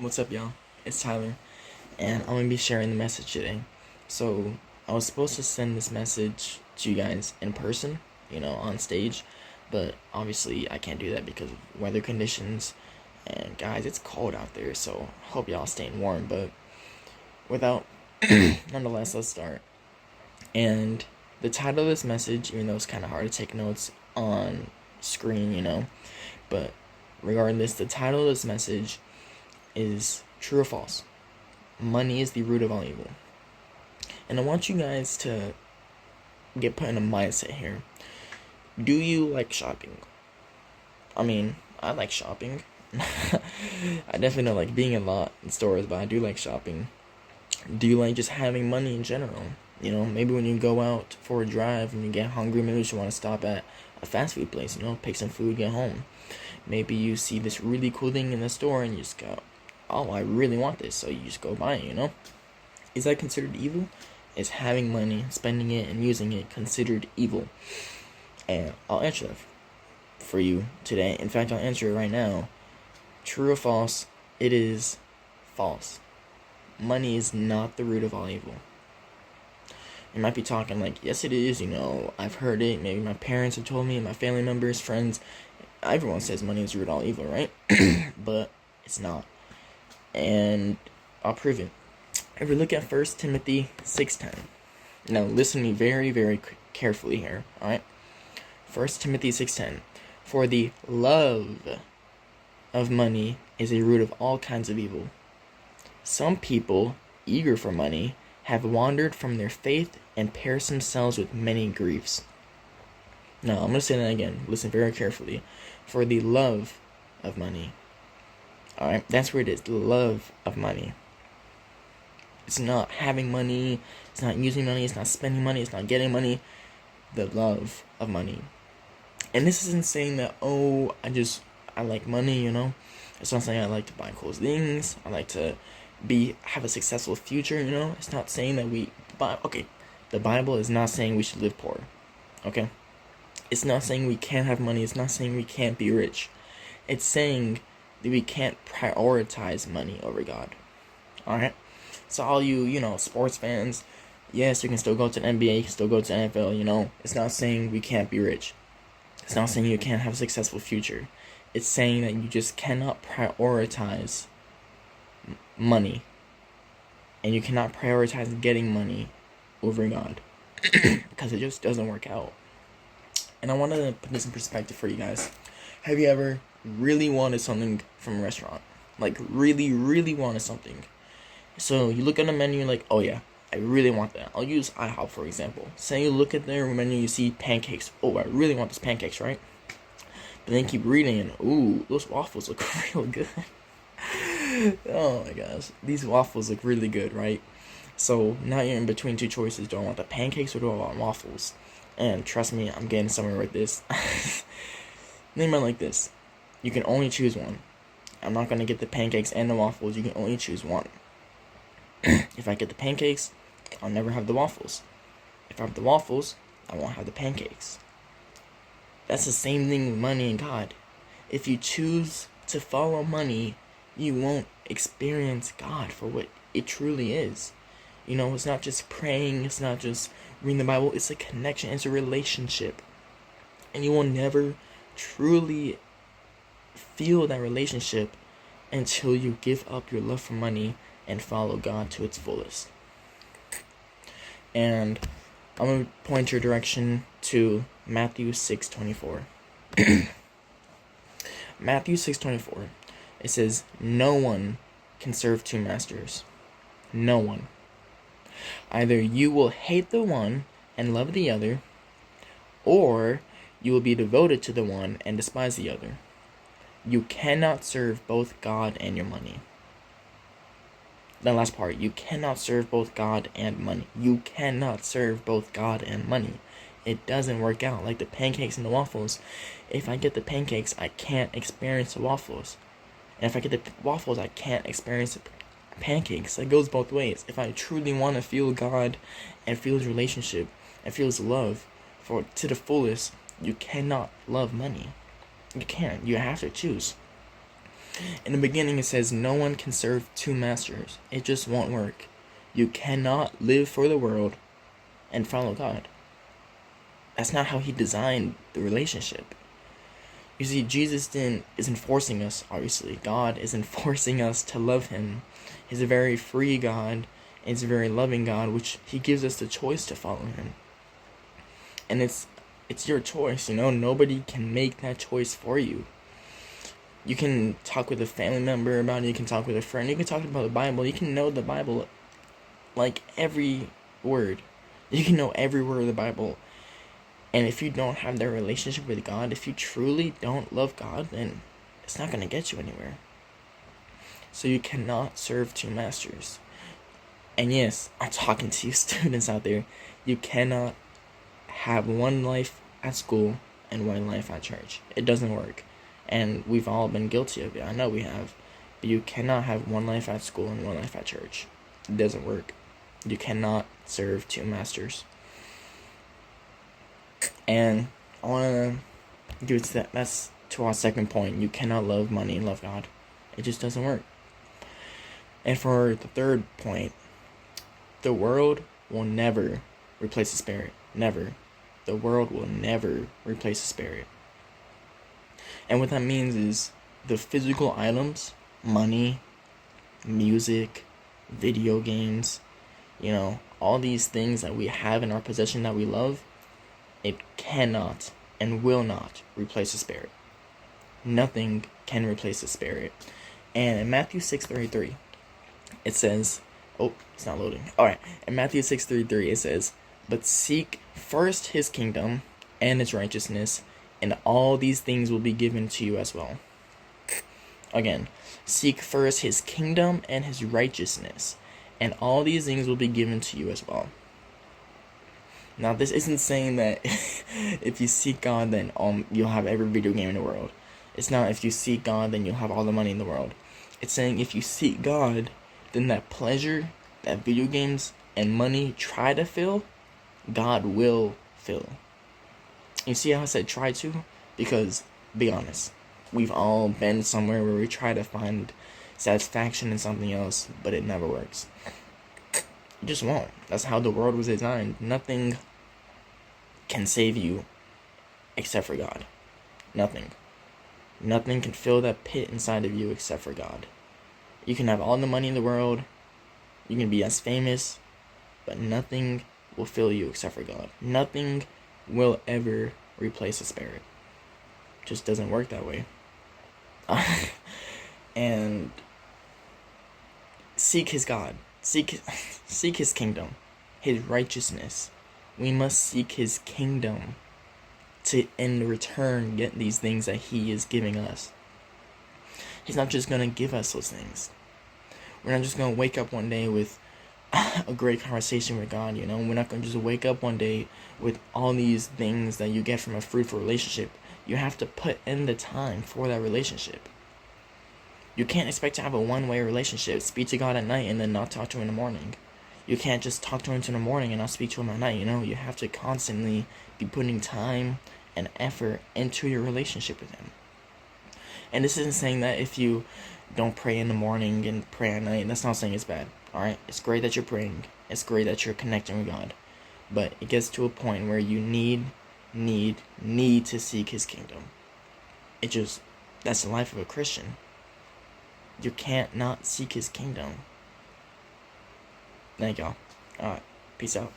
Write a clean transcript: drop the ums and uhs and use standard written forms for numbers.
What's up, y'all? It's Tyler, and I'm gonna be sharing the message today. So, I was supposed to send this message to you guys in person, on stage, but obviously I can't do that because of weather conditions. And guys, it's cold out there, so hope y'all staying warm. But without, nonetheless, let's start. And the title of this message, even though it's kind of hard to take notes on screen, but regardless, the title of this message is true or false. Money is the root of all evil. And I want you guys to get put in a mindset here. Do you like shopping? I mean, I like shopping. I definitely don't like being in stores, but I do like shopping. Do you like just having money in general? Maybe when you go out for a drive and you get hungry, maybe you just want to stop at a fast food place, pick some food, get home. Maybe you see this really cool thing in the store and you just go, oh, I really want this, so you just go buy it, Is that considered evil? Is having money, spending it, and using it considered evil? And I'll answer that for you today. In fact, I'll answer it right now. True or false? It is false. Money is not the root of all evil. You might be talking like, yes it is, I've heard it, maybe my parents have told me, my family members, friends, everyone says money is the root of all evil, right? But it's not. And I'll prove it. If we look at 1 Timothy 6:10. Now listen to me very, very carefully here, alright? 1 Timothy 6:10. For the love of money is a root of all kinds of evil. Some people, eager for money, have wandered from their faith and perished themselves with many griefs. Now, I'm going to say that again. Listen very carefully. For the love of money. Alright, that's where it is. The love of money. It's not having money. It's not using money. It's not spending money. It's not getting money. The love of money. And this isn't saying that, I like money, It's not saying I like to buy cool things. I like to have a successful future, It's not saying that the Bible is not saying we should live poor. Okay? It's not saying we can't have money. It's not saying we can't be rich. It's saying that we can't prioritize money over God. Alright? So all you, sports fans, yes, you can still go to the NBA, you can still go to the NFL, It's not saying we can't be rich. It's not saying you can't have a successful future. It's saying that you just cannot prioritize money. And you cannot prioritize getting money over God. Because it just doesn't work out. And I want to put this in perspective for you guys. Have you ever really wanted something from a restaurant? Like, really, really wanted something. So, you look at the menu and like, oh yeah, I really want that. I'll use IHOP, for example. Say you look at their menu, you see pancakes. Oh, I really want those pancakes, right? But then keep reading and, ooh, those waffles look real good. Oh my gosh. These waffles look really good, right? So, now you're in between two choices. Do I want the pancakes or do I want waffles? And trust me, I'm getting somewhere with this. Think about it like this. You can only choose one. I'm not going to get the pancakes and the waffles. You can only choose one. If I get the pancakes, I'll never have the waffles. If I have the waffles, I won't have the pancakes. That's the same thing with money and God. If you choose to follow money, you won't experience God for what it truly is. It's not just praying, it's not just reading the Bible, it's a connection, it's a relationship. And you will never truly feel that relationship until you give up your love for money and follow God to its fullest. And I'm going to point your direction to Matthew 6:24. Matthew 6:24. It says, no one can serve two masters. No one. Either you will hate the one and love the other, or you will be devoted to the one and despise the other. You cannot serve both God and your money. The last part, you cannot serve both God and money. You cannot serve both God and money. It doesn't work out like the pancakes and the waffles. If I get the pancakes, I can't experience the waffles. And if I get the waffles, I can't experience the pancakes. It goes both ways. If I truly want to feel God and feel His relationship and feel His love to the fullest, you cannot love money. You can't. You have to choose. In the beginning, it says no one can serve two masters. It just won't work. You cannot live for the world and follow God. That's not how he designed the relationship. You see, Jesus isn't forcing us, obviously. God isn't forcing us to love him. He's a very free God. He's a very loving God, which he gives us the choice to follow him. And it's your choice, you know? Nobody can make that choice for you. You can talk with a family member about it. You can talk with a friend. You can talk about the Bible. You can know the Bible like every word. You can know every word of the Bible. And if you don't have that relationship with God, if you truly don't love God, then it's not going to get you anywhere. So you cannot serve two masters. And yes, I'm talking to you students out there. You cannot have one life at school and one life at church. It doesn't work. And we've all been guilty of it. I know we have. But you cannot have one life at school and one life at church. It doesn't work. You cannot serve two masters. And I want to give it to that. That's to our second point. You cannot love money and love God. It just doesn't work. And for the third point, the world will never replace the Spirit. Never. The world will never replace the Spirit. And what that means is the physical items, money, music, video games, all these things that we have in our possession that we love, it cannot and will not replace the Spirit. Nothing can replace the Spirit. And in Matthew 6:33, it says, it's not loading. Alright, in Matthew 6:33, it says, "But seek first his kingdom and his righteousness, and all these things will be given to you as well." Again, seek first his kingdom and his righteousness, and all these things will be given to you as well. Now, this isn't saying that if you seek God, then you'll have every video game in the world. It's not if you seek God, then you'll have all the money in the world. It's saying if you seek God, then that pleasure that video games and money try to fill, God will fill. You see how I said try to? Because, be honest, we've all been somewhere where we try to find satisfaction in something else, but it never works. It just won't. That's how the world was designed. Nothing can save you except for God. Nothing. Nothing can fill that pit inside of you except for God. You can have all the money in the world. You can be as famous, but nothing will fill you except for God. Nothing will ever replace the Spirit. It just doesn't work that way. And seek his God. Seek his kingdom, his righteousness. We must seek his kingdom to, in return, get these things that he is giving us. He's not just going to give us those things. We're not just going to wake up one day with a great conversation with God, We're not going to just wake up one day with all these things that you get from a fruitful relationship. You have to put in the time for that relationship. You can't expect to have a one-way relationship, speak to God at night and then not talk to him in the morning. You can't just talk to him in the morning and not speak to him at night, You have to constantly be putting time and effort into your relationship with him. And this isn't saying that if you don't pray in the morning and pray at night, that's not saying it's bad, alright? It's great that you're praying. It's great that you're connecting with God. But it gets to a point where you need to seek his kingdom. That's the life of a Christian. You can't not seek his kingdom. Thank y'all. Alright, peace out.